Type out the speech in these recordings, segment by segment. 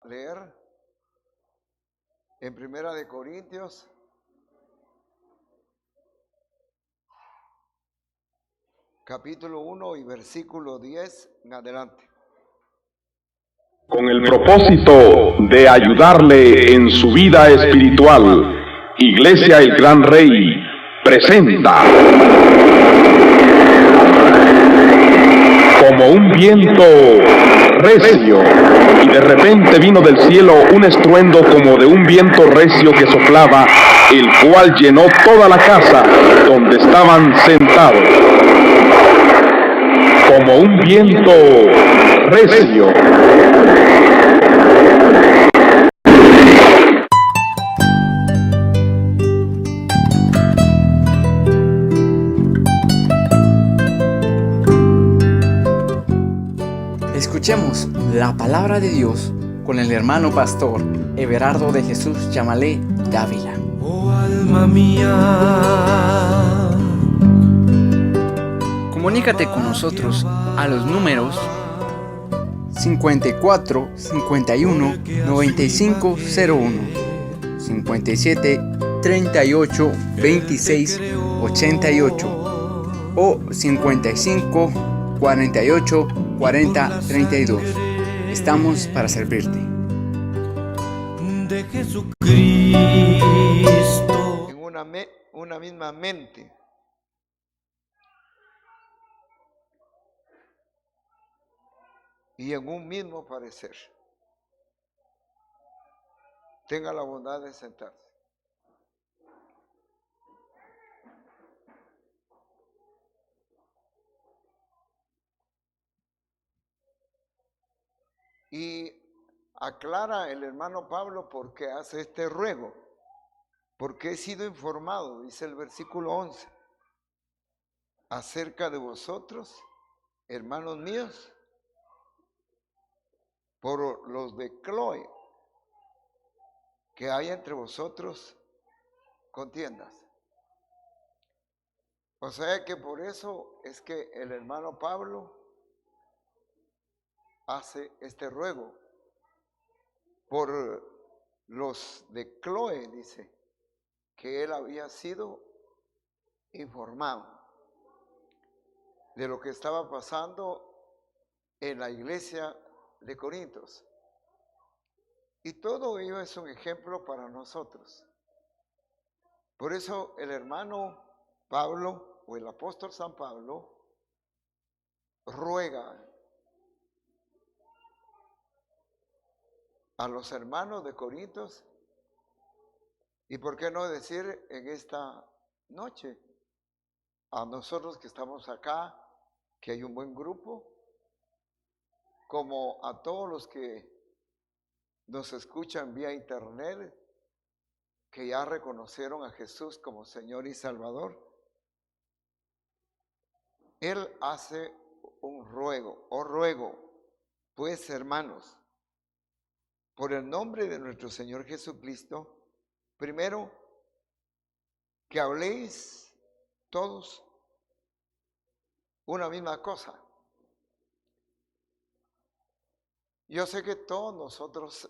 leer en Primera de Corintios, capítulo 1 y versículo 10 en adelante. Con el propósito de ayudarle en su vida espiritual, Iglesia El Gran Rey presenta Como un viento recio, y de repente vino del cielo un estruendo como de un viento recio que soplaba, el cual llenó toda la casa donde estaban sentados. Como un viento recio. Escuchemos la palabra de Dios con el hermano pastor Everardo de Jesús Yamalé Dávila. Oh alma mía, comunícate con nosotros a los números 54 51 95 01, 57 38 26 88 o 55 48 40 32. Estamos para servirte. de Jesucristo. En una misma mente. Y en un mismo parecer. Tenga la bondad de sentarse. Y aclara el hermano Pablo por qué hace este ruego. Porque he sido informado, dice el versículo 11, acerca de vosotros, hermanos míos, por los de Cloe, que hay entre vosotros contiendas. O sea que por eso es que el hermano Pablo hace este ruego por los de Cloe, dice, que él había sido informado de lo que estaba pasando en la iglesia de Corintios. Y todo ello es un ejemplo para nosotros. Por eso el hermano Pablo o el apóstol San Pablo ruega a los hermanos de Corintios, y por qué no decir en esta noche, a nosotros que estamos acá, que hay un buen grupo, como a todos los que nos escuchan vía internet, que ya reconocieron a Jesús como Señor y Salvador. Él hace un ruego, pues hermanos, por el nombre de nuestro Señor Jesucristo, primero, que habléis todos una misma cosa. Yo sé que todos nosotros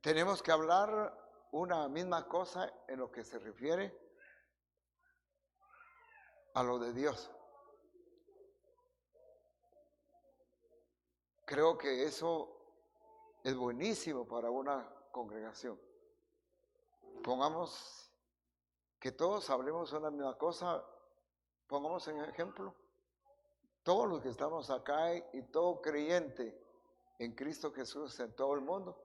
tenemos que hablar una misma cosa en lo que se refiere a lo de Dios. Creo que eso es buenísimo para una congregación. Pongamos que todos hablemos una misma cosa. Pongamos en ejemplo, todos los que estamos acá y todo creyente en Cristo Jesús en todo el mundo,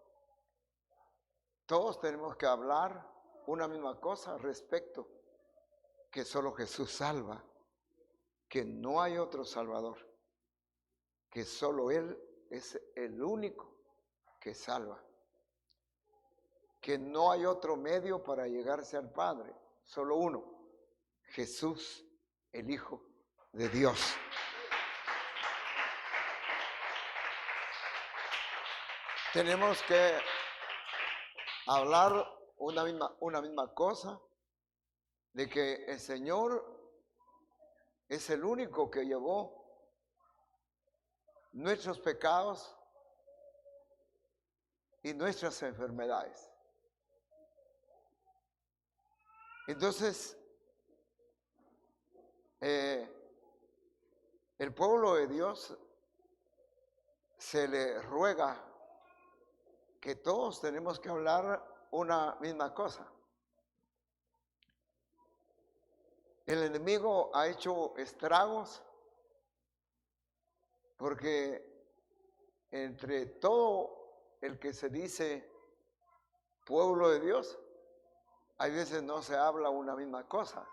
todos tenemos que hablar una misma cosa respecto que solo Jesús salva, que no hay otro Salvador, que solo Él es el único que salva, que no hay otro medio para llegarse al Padre, solo uno, Jesús, el Hijo de Dios. Tenemos que hablar una misma cosa, de que el Señor es el único que llevó nuestros pecados y nuestras enfermedades. Entonces, el pueblo de Dios se le ruega que todos tenemos que hablar una misma cosa. El enemigo ha hecho estragos porque entre todo el que se dice pueblo de Dios, hay veces no se habla una misma cosa,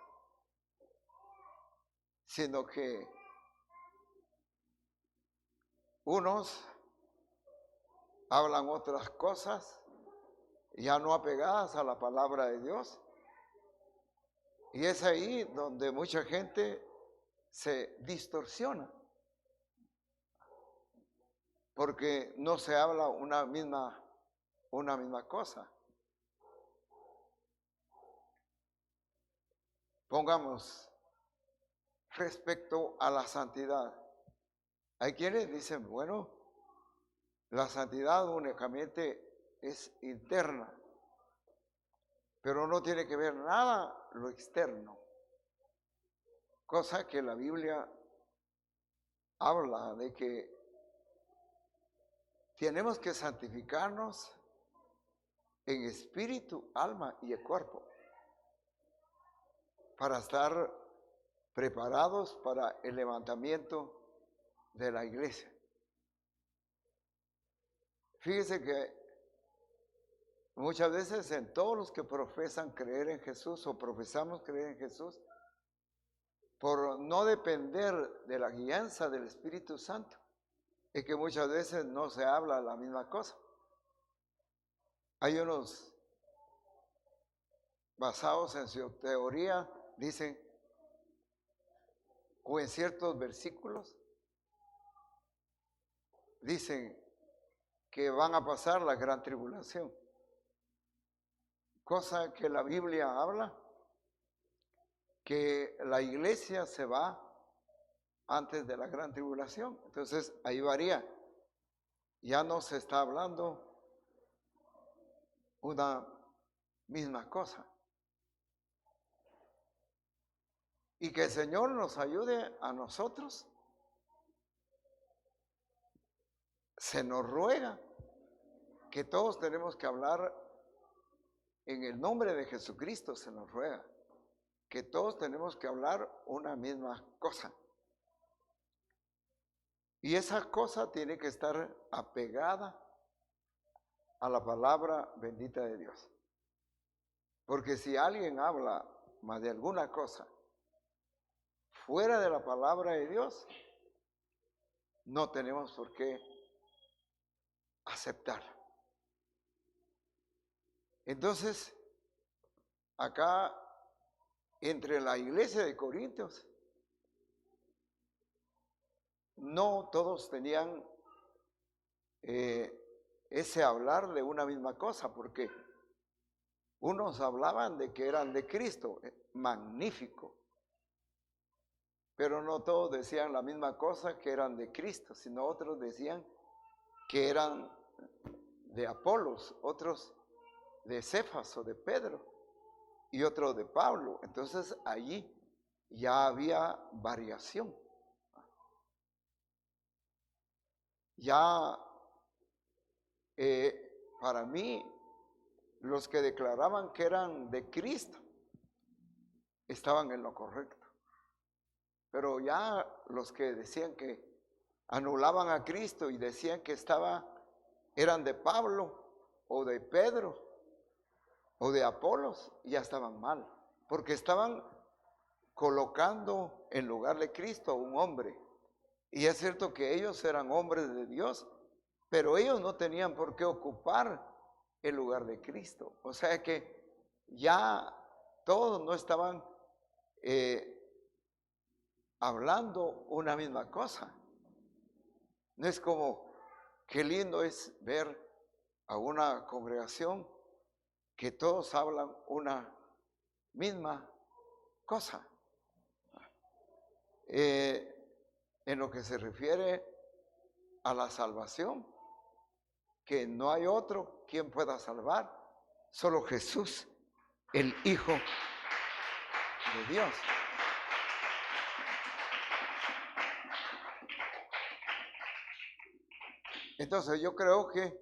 sino que unos hablan otras cosas ya no apegadas a la palabra de Dios. Y es ahí donde mucha gente se distorsiona, porque no se habla una misma cosa. Pongamos respecto a la santidad. Hay quienes dicen, bueno, la santidad únicamente es interna, pero no tiene que ver nada lo externo. Cosa que la Biblia habla de que tenemos que santificarnos en espíritu, alma y el cuerpo para estar preparados para el levantamiento de la iglesia. Fíjese que muchas veces en todos los que profesan creer en Jesús o profesamos creer en Jesús, por no depender de la guianza del Espíritu Santo, es que muchas veces no se habla la misma cosa. Hay unos basados en su teoría, dicen, o en ciertos versículos, dicen que van a pasar la gran tribulación. Cosa que la Biblia habla, que la iglesia se va antes de la gran tribulación. Entonces ahí varía. Ya no se está hablando una misma cosa. Y que el Señor nos ayude a nosotros. Se nos ruega que todos tenemos que hablar en el nombre de Jesucristo, se nos ruega que todos tenemos que hablar una misma cosa. Y esa cosa tiene que estar apegada a la palabra bendita de Dios. Porque si alguien habla más de alguna cosa fuera de la palabra de Dios, no tenemos por qué aceptarla. Entonces, acá entre la iglesia de Corintios, no todos tenían ese hablar de una misma cosa, porque unos hablaban de que eran de Cristo, magnífico, pero no todos decían la misma cosa que eran de Cristo, sino otros decían que eran de Apolos, otros de Cefas o de Pedro y otros de Pablo. Entonces allí ya había variación. Ya para mí, los que declaraban que eran de Cristo estaban en lo correcto. Pero ya los que decían que anulaban a Cristo y decían que eran de Pablo o de Pedro o de Apolos, ya estaban mal, porque estaban colocando en lugar de Cristo a un hombre. Y es cierto que ellos eran hombres de Dios, pero ellos no tenían por qué ocupar el lugar de Cristo. O sea que ya todos no estaban hablando una misma cosa. No es como, qué lindo es ver a una congregación que todos hablan una misma cosa. En lo que se refiere a la salvación, que no hay otro quien pueda salvar, solo Jesús, el Hijo de Dios. Entonces yo creo que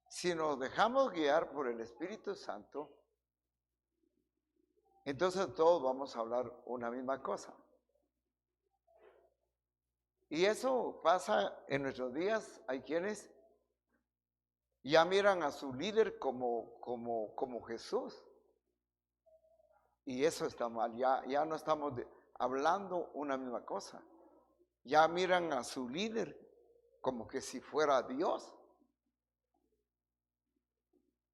si nos dejamos guiar por el Espíritu Santo, entonces todos vamos a hablar una misma cosa. Y eso pasa en nuestros días. Hay quienes ya miran a su líder como Jesús. Y eso está mal. Ya no estamos hablando una misma cosa. Ya miran a su líder como que si fuera Dios.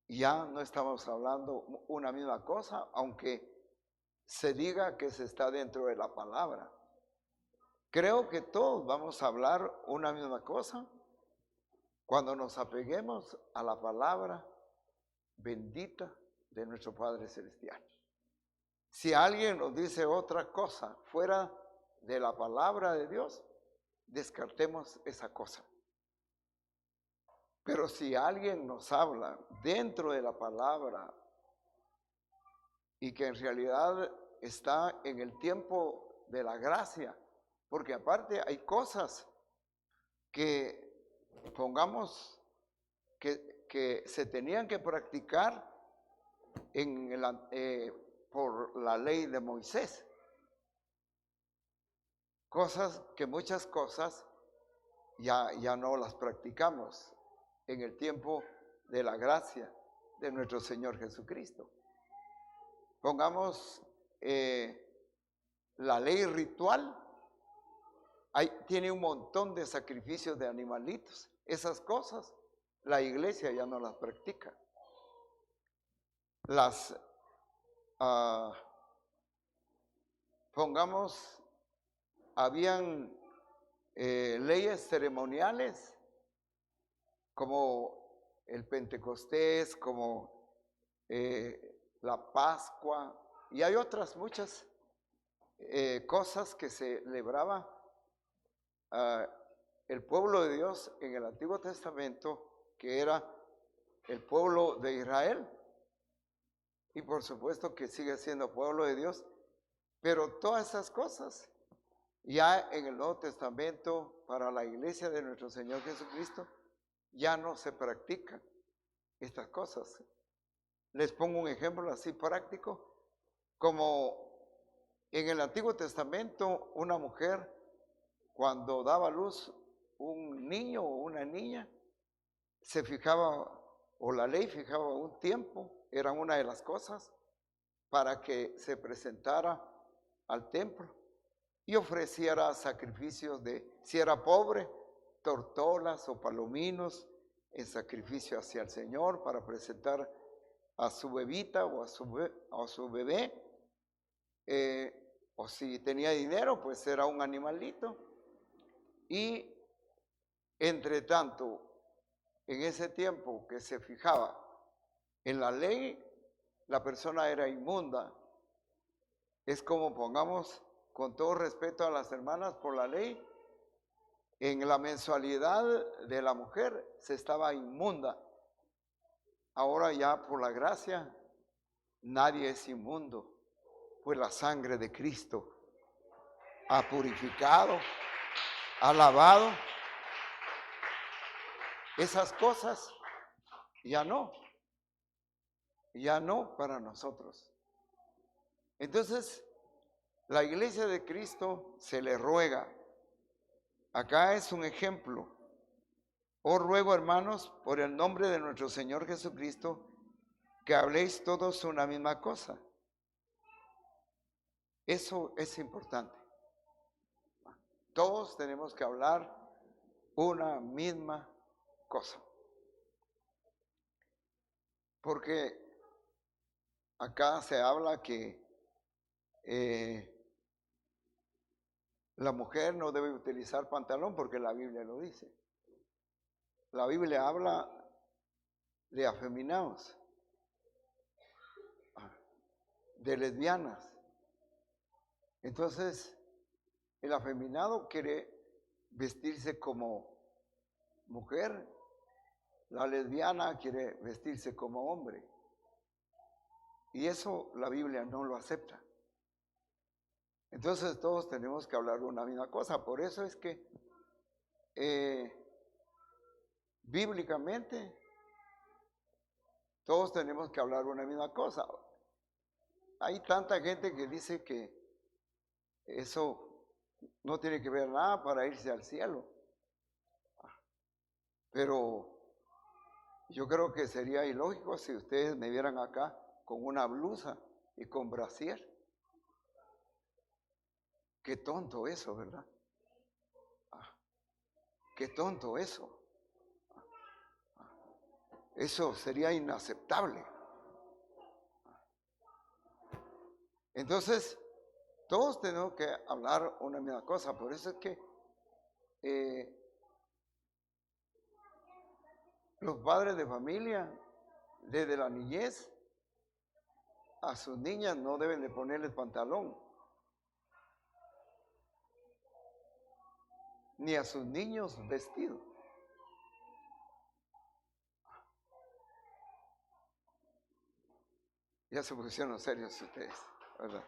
Ya no estamos hablando una misma cosa, aunque se diga que se está dentro de la palabra. Creo que todos vamos a hablar una misma cosa cuando nos apeguemos a la palabra bendita de nuestro Padre Celestial. Si alguien nos dice otra cosa fuera de la palabra de Dios, descartemos esa cosa. Pero si alguien nos habla dentro de la palabra y que en realidad está en el tiempo de la gracia, porque aparte hay cosas que pongamos que se tenían que practicar por la ley de Moisés. Muchas cosas ya no las practicamos en el tiempo de la gracia de nuestro Señor Jesucristo. Pongamos la ley ritual. Tiene un montón de sacrificios de animalitos. Esas cosas la iglesia ya no las practica. Pongamos, habían leyes ceremoniales como el Pentecostés, como la Pascua, y hay otras muchas cosas que se celebraba el pueblo de Dios en el Antiguo Testamento, que era el pueblo de Israel, y por supuesto que sigue siendo pueblo de Dios, pero todas esas cosas ya en el Nuevo Testamento para la iglesia de nuestro Señor Jesucristo ya no se practican estas cosas. Les pongo un ejemplo así práctico, como en el Antiguo Testamento una mujer cuando daba a luz un niño o una niña, se fijaba, o la ley fijaba un tiempo, era una de las cosas, para que se presentara al templo y ofreciera sacrificios si era pobre, tortolas o palominos en sacrificio hacia el Señor para presentar a su bebita o a su bebé, o si tenía dinero, pues era un animalito. Y entre tanto, en ese tiempo que se fijaba en la ley, la persona era inmunda. Es como, pongamos, con todo respeto a las hermanas, por la ley, en la mensualidad de la mujer se estaba inmunda. Ahora ya por la gracia nadie es inmundo, pues la sangre de Cristo ha purificado, ha lavado. Esas cosas ya no para nosotros. Entonces, la iglesia de Cristo se le ruega. Acá es un ejemplo. Os ruego, hermanos, por el nombre de nuestro Señor Jesucristo, que habléis todos una misma cosa. Eso es importante. Todos tenemos que hablar una misma cosa. Porque acá se habla que la mujer no debe utilizar pantalón porque la Biblia lo dice. La Biblia habla de afeminados, de lesbianas. Entonces, el afeminado quiere vestirse como mujer, la lesbiana quiere vestirse como hombre. Y eso la Biblia no lo acepta. Entonces todos tenemos que hablar una misma cosa. Por eso es que bíblicamente todos tenemos que hablar una misma cosa. Hay tanta gente que dice que eso no tiene que ver nada para irse al cielo. Pero yo creo que sería ilógico si ustedes me vieran acá con una blusa y con brasier. Qué tonto eso, ¿verdad? Qué tonto eso. Eso sería inaceptable. Entonces, todos tenemos que hablar una misma cosa. Por eso es que los padres de familia, desde la niñez, a sus niñas no deben de ponerles pantalón, ni a sus niños vestido. Ya se pusieron serios ustedes, ¿verdad?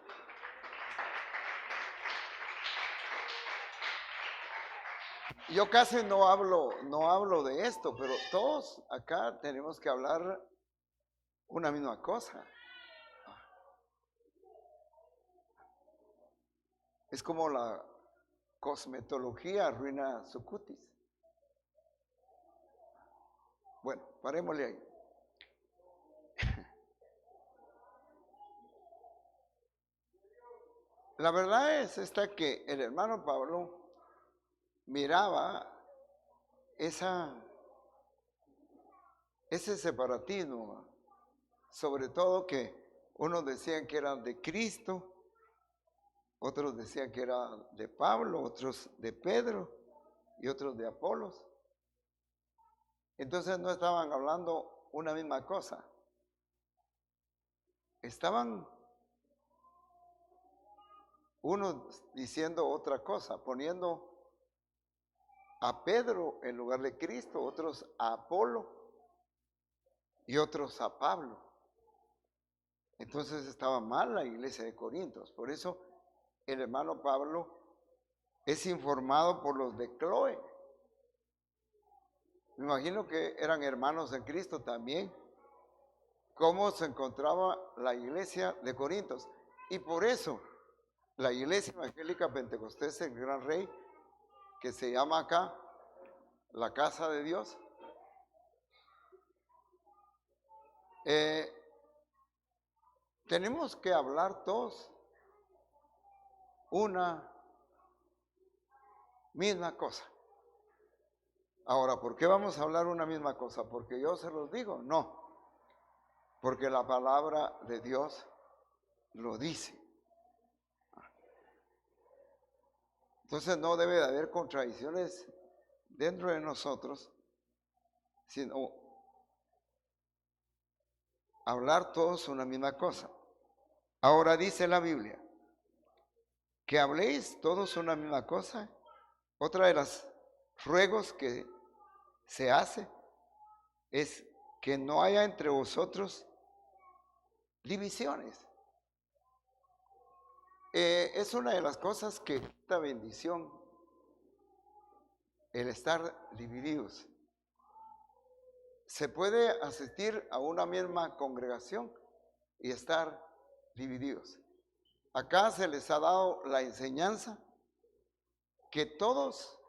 Yo casi no hablo de esto, pero todos acá tenemos que hablar una misma cosa. Es como la cosmetología arruina su cutis. Bueno, parémosle ahí. La verdad es esta, que el hermano Pablo miraba ese separatismo, sobre todo que unos decían que eran de Cristo, otros decían que era de Pablo, otros de Pedro y otros de Apolos. Entonces no estaban hablando una misma cosa. Estaban unos diciendo otra cosa, poniendo a Pedro en lugar de Cristo, otros a Apolo y otros a Pablo. Entonces estaba mal la iglesia de Corintios. Por eso el hermano Pablo es informado por los de Cloé. Me imagino que eran hermanos en Cristo también. Cómo se encontraba la iglesia de Corintios. Y por eso la iglesia evangélica pentecostés, el Gran Rey, que se llama acá la casa de Dios, tenemos que hablar todos una misma cosa. Ahora, ¿por qué vamos a hablar una misma cosa? ¿Porque yo se los digo? No, porque la palabra de Dios lo dice. Entonces no debe de haber contradicciones dentro de nosotros, sino hablar todos una misma cosa. Ahora dice la Biblia, que habléis todos una misma cosa. Otra de las ruegos que se hace es que no haya entre vosotros divisiones. Es una de las cosas que quita bendición, el estar divididos. Se puede asistir a una misma congregación y estar divididos. Acá se les ha dado la enseñanza que todos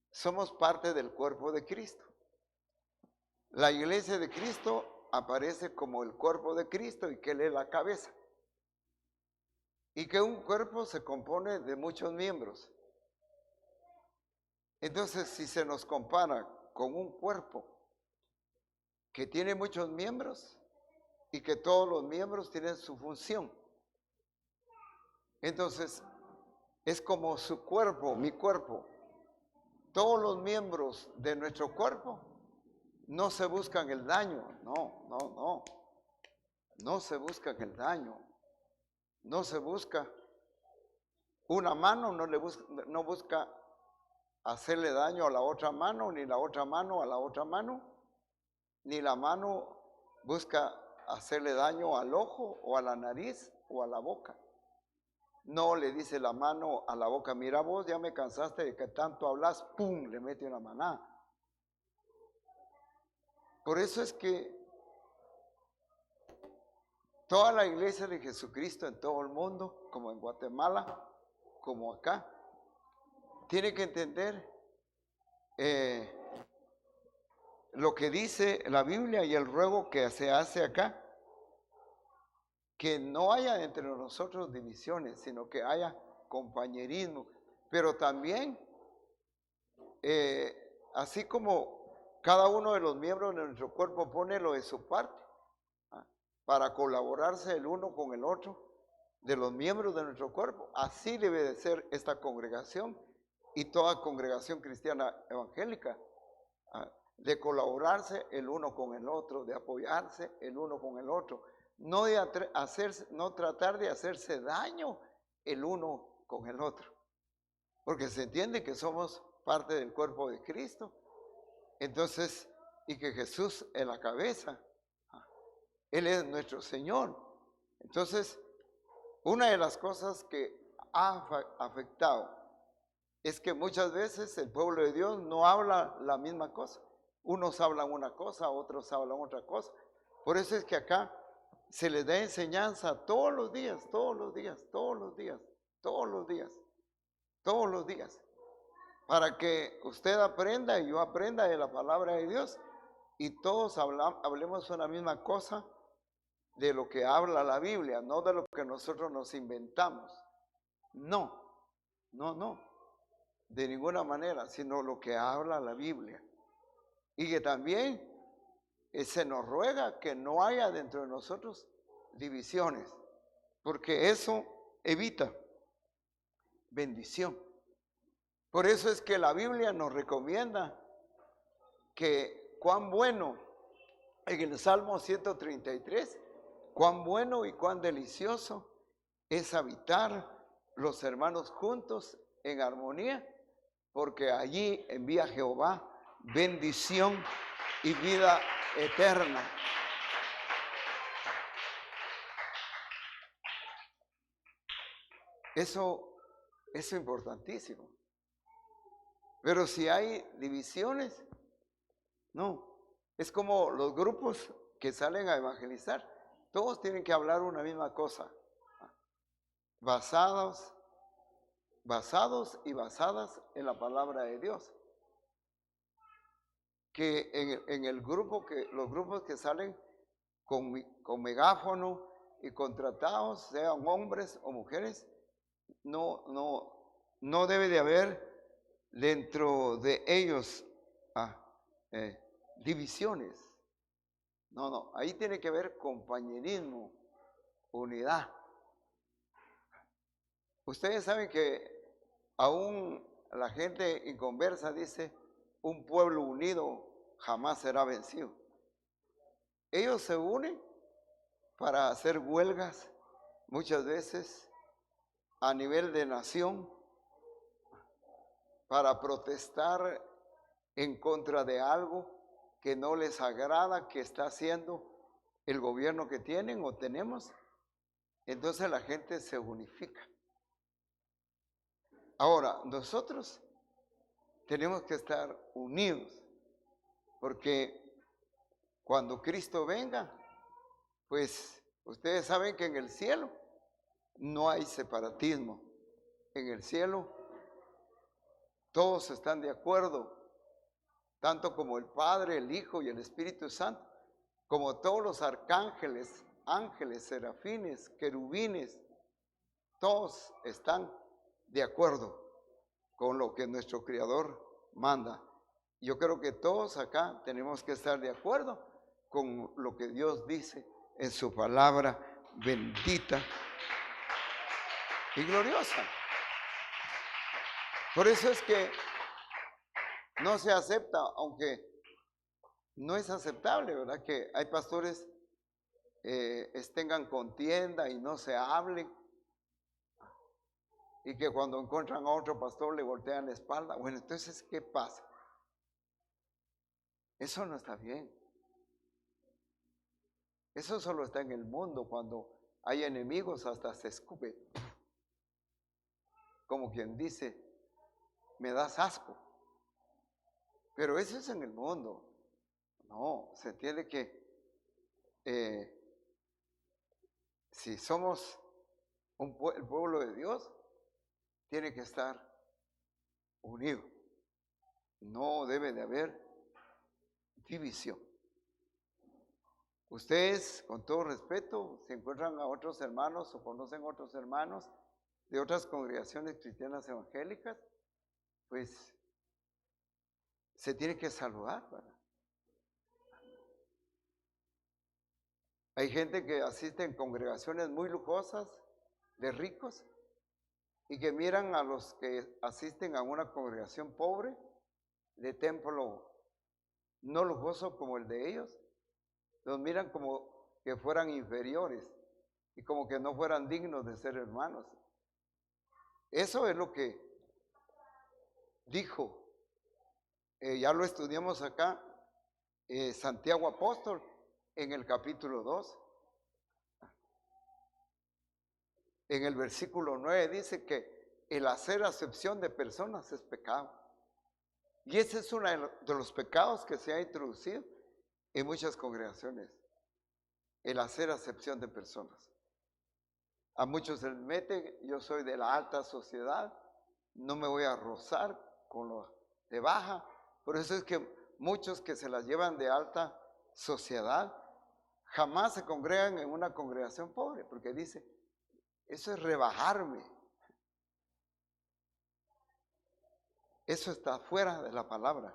somos parte del cuerpo de Cristo. La iglesia de Cristo aparece como el cuerpo de Cristo y que Él es la cabeza. Y que un cuerpo se compone de muchos miembros. Entonces, si se nos compara con un cuerpo que tiene muchos miembros y que todos los miembros tienen su función, entonces es como su cuerpo, mi cuerpo. Todos los miembros de nuestro cuerpo no se buscan el daño, no se buscan el daño. No se busca, una mano no busca hacerle daño a la otra mano, ni la otra mano a la otra mano, ni la mano busca hacerle daño al ojo o a la nariz o a la boca. No le dice la mano a la boca, mira vos, ya me cansaste de que tanto hablas, ¡pum!, le mete una manada. Por eso es que toda la iglesia de Jesucristo en todo el mundo, como en Guatemala, como acá, tiene que entender lo que dice la Biblia y el ruego que se hace acá, que no haya entre nosotros divisiones, sino que haya compañerismo, pero también, así como cada uno de los miembros de nuestro cuerpo pone lo de su parte, para colaborarse el uno con el otro, de los miembros de nuestro cuerpo, así debe de ser esta congregación y toda congregación cristiana evangélica, de colaborarse el uno con el otro, de apoyarse el uno con el otro, no tratar de hacerse daño el uno con el otro, porque se entiende que somos parte del cuerpo de Cristo, entonces, y que Jesús es la cabeza, Él es nuestro Señor. Entonces, una de las cosas que ha afectado es que muchas veces el pueblo de Dios no habla la misma cosa. Unos hablan una cosa, otros hablan otra cosa. Por eso es que acá se les da enseñanza todos los días, todos los días, todos los días, todos los días, todos los días, para que usted aprenda y yo aprenda de la palabra de Dios y todos hablemos una misma cosa de lo que habla la Biblia, no de lo que nosotros nos inventamos. No, de ninguna manera, sino lo que habla la Biblia. Y que también se nos ruega que no haya dentro de nosotros divisiones, porque eso evita bendición. Por eso es que la Biblia nos recomienda que cuán bueno, en el Salmo 133, cuán bueno y cuán delicioso es habitar los hermanos juntos en armonía, porque allí envía Jehová bendición y vida eterna. Eso es importantísimo. Pero si hay divisiones, no. Es como los grupos que salen a evangelizar. Todos tienen que hablar una misma cosa. Basados y basadas en la palabra de Dios. Que en el grupo, los grupos que salen con megáfono y contratados, sean hombres o mujeres, no debe de haber dentro de ellos divisiones. No, ahí tiene que haber compañerismo, unidad. Ustedes saben que aún la gente inconversa dice, un pueblo unido jamás será vencido. Ellos se unen para hacer huelgas muchas veces a nivel de nación, para protestar en contra de algo que no les agrada que está haciendo el gobierno que tienen o tenemos. Entonces la gente se unifica. Ahora, nosotros tenemos que estar unidos, porque cuando Cristo venga, pues ustedes saben que en el cielo no hay separatismo. En el cielo todos están de acuerdo, tanto como el Padre, el Hijo y el Espíritu Santo, como todos los arcángeles, ángeles, serafines, querubines, todos están de acuerdo con lo que nuestro Creador manda. Yo creo que todos acá tenemos que estar de acuerdo con lo que Dios dice en su palabra bendita y gloriosa. Por eso es que no se acepta, aunque no es aceptable, ¿verdad? Que hay pastores tengan contienda y no se hablen. y que cuando encuentran a otro pastor le voltean la espalda. Bueno, entonces, ¿qué pasa? Eso no está bien. Eso solo está en el mundo. Cuando hay enemigos hasta se escupe. Como quien dice, me das asco. Pero eso es en el mundo. No, se entiende que si somos el pueblo de Dios, tiene que estar unido. No debe de haber división. Ustedes, con todo respeto, si encuentran a otros hermanos o conocen otros hermanos de otras congregaciones cristianas evangélicas, pues se tiene que saludar, ¿verdad? Hay gente que asiste en congregaciones muy lujosas, de ricos, y que miran a los que asisten a una congregación pobre, de templo no lujoso como el de ellos, los miran como que fueran inferiores y como que no fueran dignos de ser hermanos. Eso es lo que dijo, ya lo estudiamos acá, Santiago Apóstol, en el capítulo 2. En el versículo 9 dice que el hacer acepción de personas es pecado. Y ese es uno de los pecados que se ha introducido en muchas congregaciones. El hacer acepción de personas. A muchos se les mete, yo soy de la alta sociedad, no me voy a rozar con los de baja. Por eso es que muchos que se las llevan de alta sociedad jamás se congregan en una congregación pobre, porque dice, eso es rebajarme. Eso está fuera de la palabra.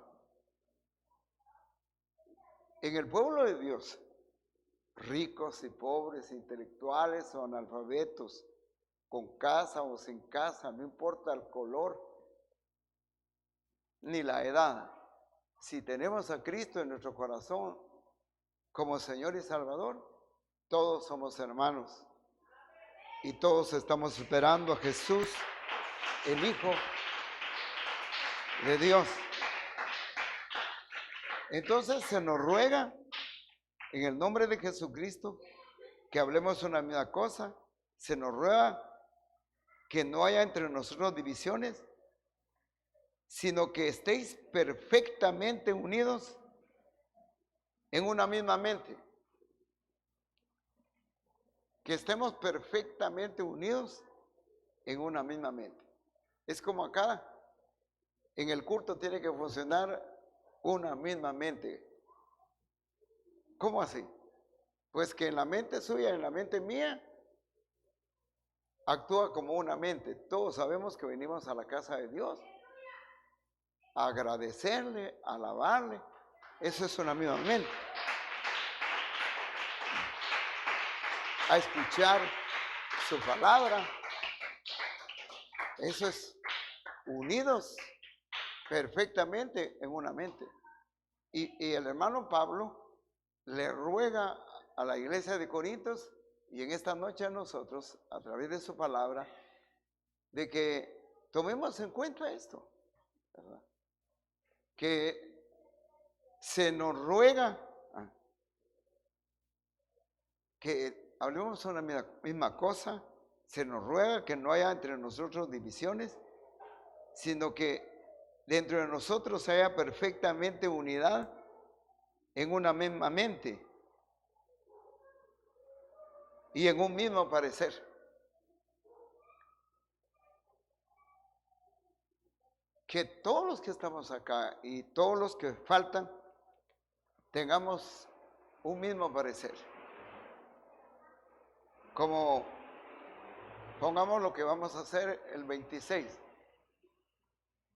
En el pueblo de Dios, ricos y pobres, intelectuales o analfabetos, con casa o sin casa, no importa el color ni la edad. Si tenemos a Cristo en nuestro corazón como Señor y Salvador, todos somos hermanos y todos estamos esperando a Jesús, el Hijo de Dios. Entonces se nos ruega en el nombre de Jesucristo que hablemos una misma cosa. Se nos ruega que no haya entre nosotros divisiones, sino que estéis perfectamente unidos en una misma mente. Que estemos perfectamente unidos en una misma mente. Es como acá, en el culto tiene que funcionar una misma mente. ¿Cómo así? Pues que en la mente suya, en la mente mía, actúa como una mente. Todos sabemos que venimos a la casa de Dios a agradecerle, a alabarle. Eso es una misma mente. A escuchar su palabra. Eso es unidos perfectamente en una mente. Y el hermano Pablo le ruega a la iglesia de Corintios y en esta noche a nosotros, a través de su palabra, de que tomemos en cuenta esto, ¿verdad? Que se nos ruega que hablemos una misma cosa, se nos ruega que no haya entre nosotros divisiones, sino que dentro de nosotros haya perfectamente unidad en una misma mente y en un mismo parecer. Que todos los que estamos acá y todos los que faltan tengamos un mismo parecer. Como pongamos lo que vamos a hacer el 26,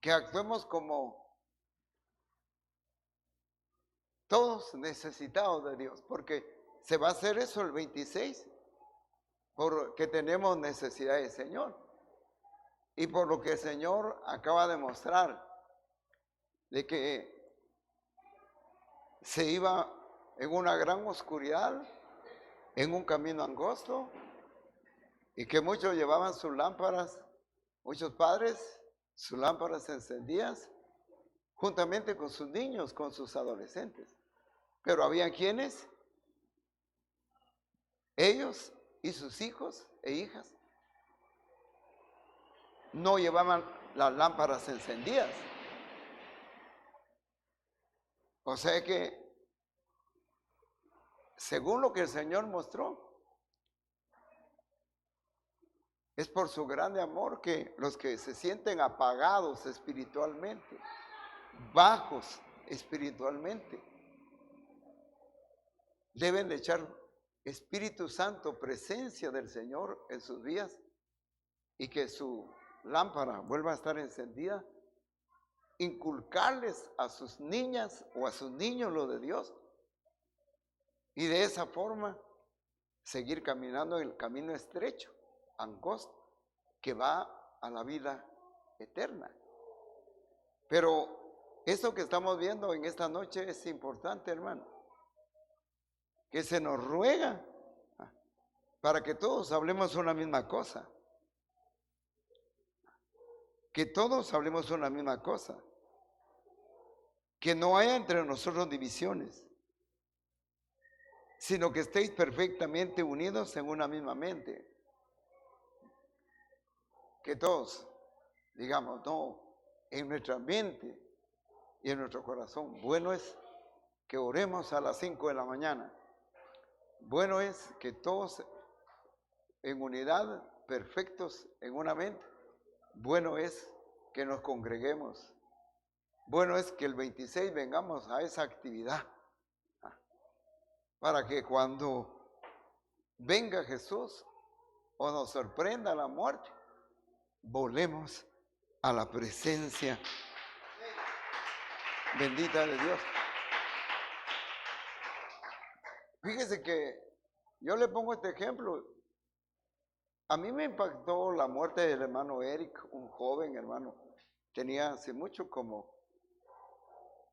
que actuemos como todos necesitados de Dios, porque se va a hacer eso el 26, porque tenemos necesidad del Señor. Y por lo que el Señor acaba de mostrar, de que se iba en una gran oscuridad, en un camino angosto, y que muchos llevaban sus lámparas Muchos padres, sus lámparas encendidas juntamente con sus niños, con sus adolescentes. Pero había quienes, ellos y sus hijos e hijas, no llevaban las lámparas encendidas. O sea que, según lo que el Señor mostró, es por su grande amor que los que se sienten apagados espiritualmente, bajos espiritualmente, deben de echar Espíritu Santo, presencia del Señor en sus vidas, y que su lámpara vuelva a estar encendida, inculcarles a sus niñas o a sus niños lo de Dios, y de esa forma seguir caminando en el camino estrecho, angosto, que va a la vida eterna. Pero esto que estamos viendo en esta noche es importante, hermano, que se nos ruega para que todos hablemos una misma cosa. Que todos hablemos una misma cosa. Que no haya entre nosotros divisiones, sino que estéis perfectamente unidos en una misma mente. Que todos digamos, no, en nuestra mente y en nuestro corazón. Bueno es que oremos a las 5 de la mañana. Bueno es que todos en unidad, perfectos en una mente. Bueno es que nos congreguemos. Bueno es que el 26 vengamos a esa actividad, para que cuando venga Jesús o nos sorprenda la muerte, volemos a la presencia bendita de Dios. Fíjese que yo le pongo este ejemplo. A mí me impactó la muerte del hermano Eric, un joven hermano. Tenía hace mucho, como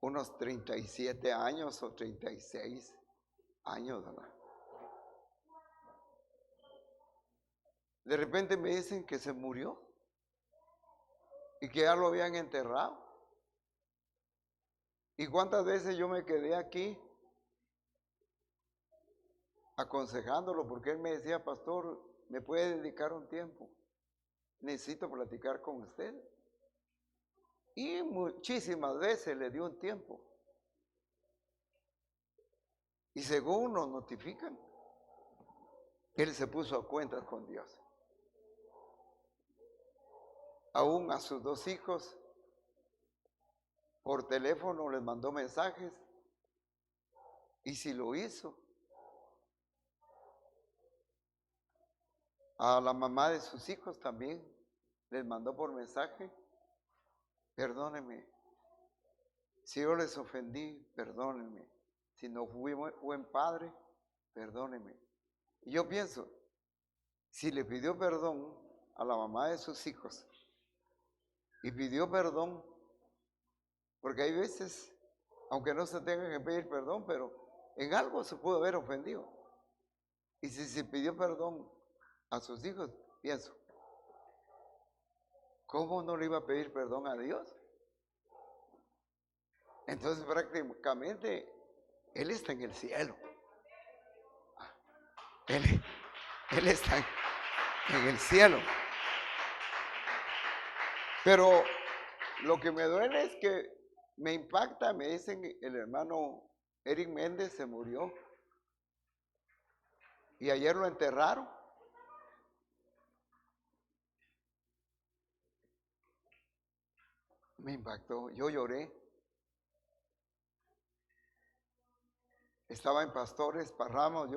unos 37 años o 36 años, ¿verdad? De repente me dicen que se murió y que ya lo habían enterrado. ¿Y cuántas veces yo me quedé aquí aconsejándolo? Porque él me decía, pastor, ¿me puede dedicar un tiempo? Necesito platicar con usted. Y muchísimas veces le dio un tiempo. Y según nos notifican, él se puso a cuentas con Dios. Aún a sus 2 hijos, por teléfono les mandó mensajes. Y si lo hizo, a la mamá de sus hijos también les mandó por mensaje: perdónenme, si yo les ofendí, perdónenme, si no fui buen padre, perdónenme. Y yo pienso, si le pidió perdón a la mamá de sus hijos y pidió perdón, porque hay veces, aunque no se tenga que pedir perdón, pero en algo se pudo haber ofendido. Y si se pidió perdón a sus hijos, pienso, ¿cómo no le iba a pedir perdón a Dios? Entonces prácticamente Él está en el cielo. Él está en el cielo. Pero lo que me duele es que me impacta, me dicen, el hermano Eric Méndez se murió y ayer lo enterraron. Me impactó, yo lloré. Estaba en Pastores, Parramos,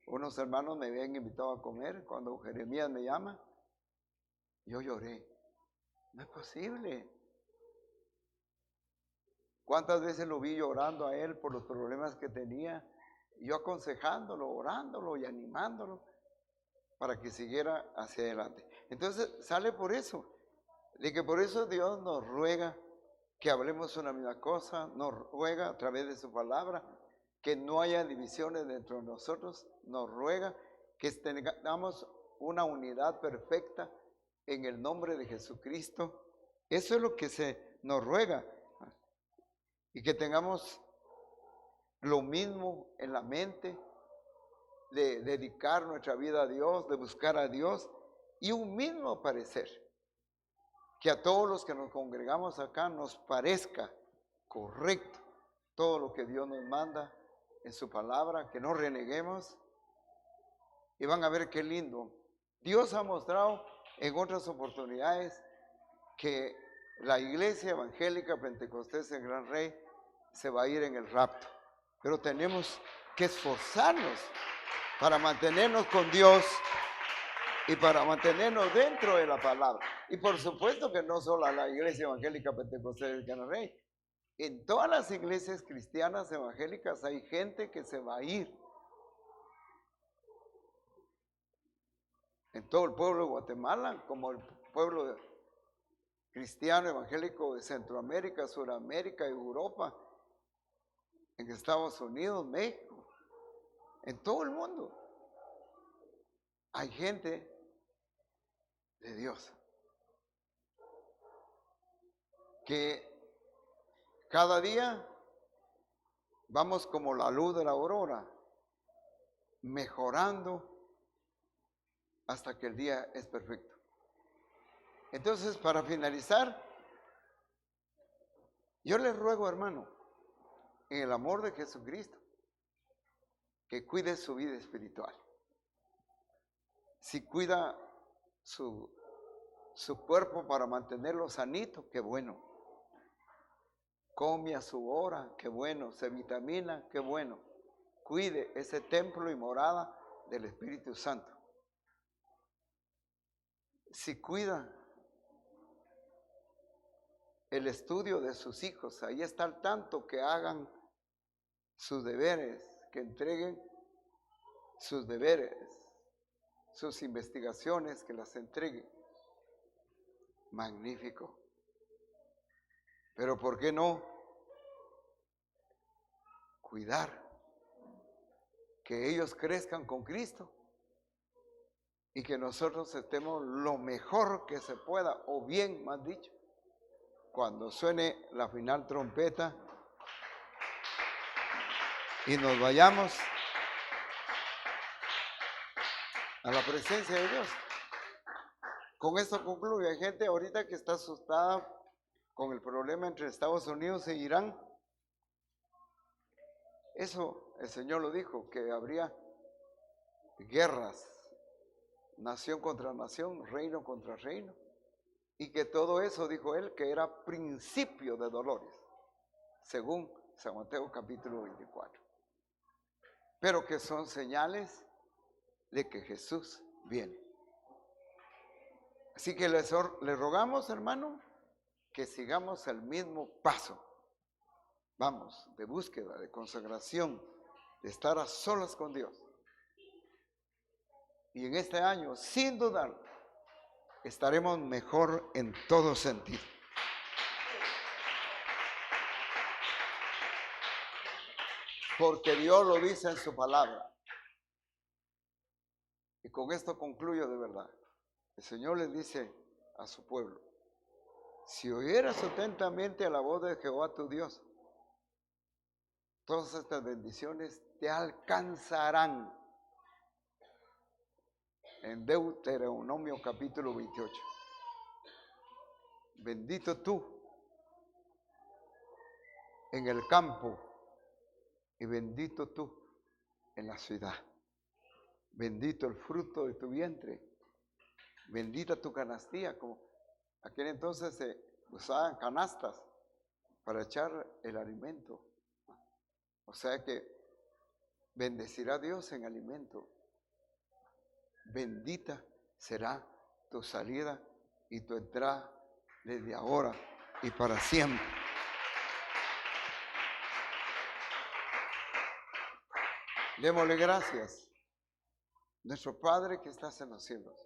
unos hermanos me habían invitado a comer. Cuando Jeremías me llama, yo lloré. No es posible. ¿Cuántas veces lo vi llorando a él por los problemas que tenía? Yo aconsejándolo, orándolo y animándolo para que siguiera hacia adelante. Entonces sale por eso, de que por eso Dios nos ruega que hablemos una misma cosa, nos ruega a través de su palabra que no haya divisiones dentro de nosotros, nos ruega que tengamos una unidad perfecta en el nombre de Jesucristo. Eso es lo que se nos ruega. Y que tengamos lo mismo en la mente, de dedicar nuestra vida a Dios, de buscar a Dios, y un mismo parecer. Que a todos los que nos congregamos acá nos parezca correcto todo lo que Dios nos manda en su palabra, que no reneguemos. Y van a ver qué lindo. Dios ha mostrado en otras oportunidades que la iglesia evangélica pentecostés en Gran Rey se va a ir en el rapto. Pero tenemos que esforzarnos para mantenernos con Dios y para mantenernos dentro de la palabra. Y por supuesto que no solo a la iglesia evangélica pentecostés de Gran Rey. En todas las iglesias cristianas evangélicas hay gente que se va a ir. En todo el pueblo de Guatemala, como el pueblo cristiano evangélico de Centroamérica, Suramérica, Europa, en Estados Unidos, México, en todo el mundo, hay gente de Dios que cada día vamos como la luz de la aurora, mejorando hasta que el día es perfecto. Entonces, para finalizar, yo les ruego, hermano, en el amor de Jesucristo, que cuide su vida espiritual. Si cuida su cuerpo para mantenerlo sanito, qué bueno. Come a su hora, qué bueno. Se vitamina, qué bueno. Cuide ese templo y morada del Espíritu Santo. Si cuida el estudio de sus hijos, ahí está al tanto, que hagan sus deberes, que entreguen sus deberes, sus investigaciones, que las entreguen. Magnífico. Pero ¿por qué no cuidar que ellos crezcan con Cristo y que nosotros estemos lo mejor que se pueda, o bien, más dicho, cuando suene la final trompeta y nos vayamos a la presencia de Dios? Con esto concluyo. Hay gente ahorita que está asustada con el problema entre Estados Unidos e Irán. Eso el Señor lo dijo, que habría guerras, nación contra nación, reino contra reino, y que todo eso, dijo él, que era principio de dolores, según San Mateo capítulo 24, pero que son señales de que Jesús viene. Así que le rogamos, hermano, que sigamos el mismo paso. Vamos, de búsqueda, de consagración, de estar a solas con Dios. Y en este año, sin dudar, estaremos mejor en todo sentido. Porque Dios lo dice en su palabra. Y con esto concluyo de verdad. El Señor les dice a su pueblo: si oyeras atentamente a la voz de Jehová tu Dios, todas estas bendiciones te alcanzarán. En Deuteronomio capítulo 28. Bendito tú en el campo y bendito tú en la ciudad. Bendito el fruto de tu vientre. Bendita tu canastilla. Como aquel entonces se usaban canastas para echar el alimento. O sea que bendecirá Dios en alimento. Bendita será tu salida y tu entrada desde ahora y para siempre. Démosle gracias, nuestro Padre que estás en los cielos.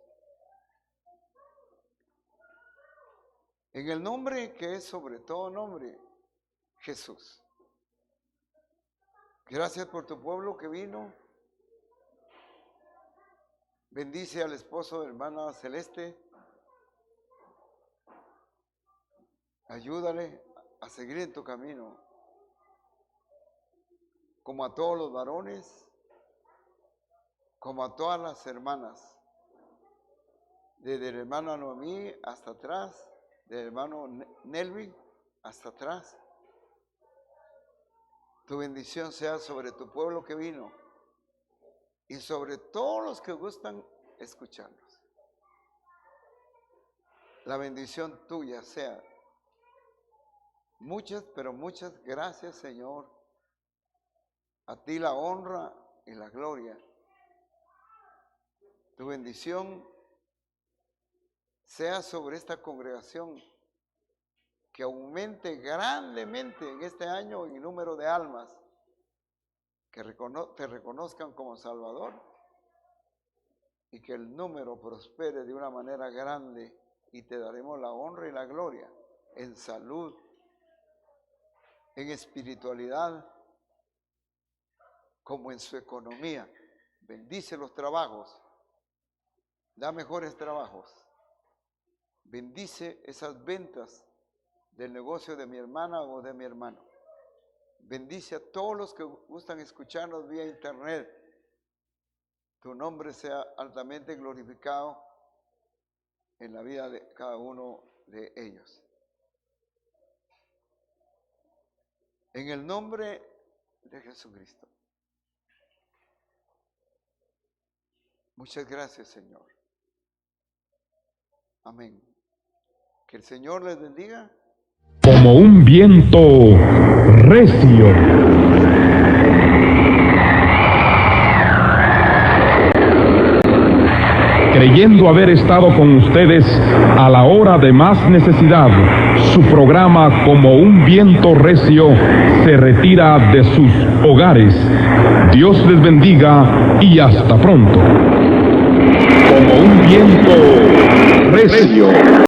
En el nombre que es sobre todo nombre, Jesús. Gracias por tu pueblo que vino. Bendice al esposo de hermana Celeste, Ayúdale a seguir en tu camino, como a todos los varones, como a todas las hermanas, desde el hermano Noemí hasta atrás, del hermano Nelvin hasta atrás. Tu bendición sea sobre tu pueblo que vino y sobre todos los que gustan escucharnos. La bendición tuya sea. Muchas, pero muchas gracias, Señor. A ti la honra y la gloria. Tu bendición sea sobre esta congregación, que aumente grandemente en este año el número de almas que te reconozcan como Salvador, y que el número prospere de una manera grande, y te daremos la honra y la gloria en salud, en espiritualidad, como en su economía. Bendice los trabajos, da mejores trabajos, bendice esas ventas del negocio de mi hermana o de mi hermano. Bendice a todos los que gustan escucharnos vía internet. Tu nombre sea altamente glorificado en la vida de cada uno de ellos. En el nombre de Jesucristo. Muchas gracias, Señor. Amén. Que el Señor les bendiga. Como un viento recio. Creyendo haber estado con ustedes a la hora de más necesidad, su programa Como un viento recio se retira de sus hogares. Dios les bendiga y hasta pronto. Como un viento recio.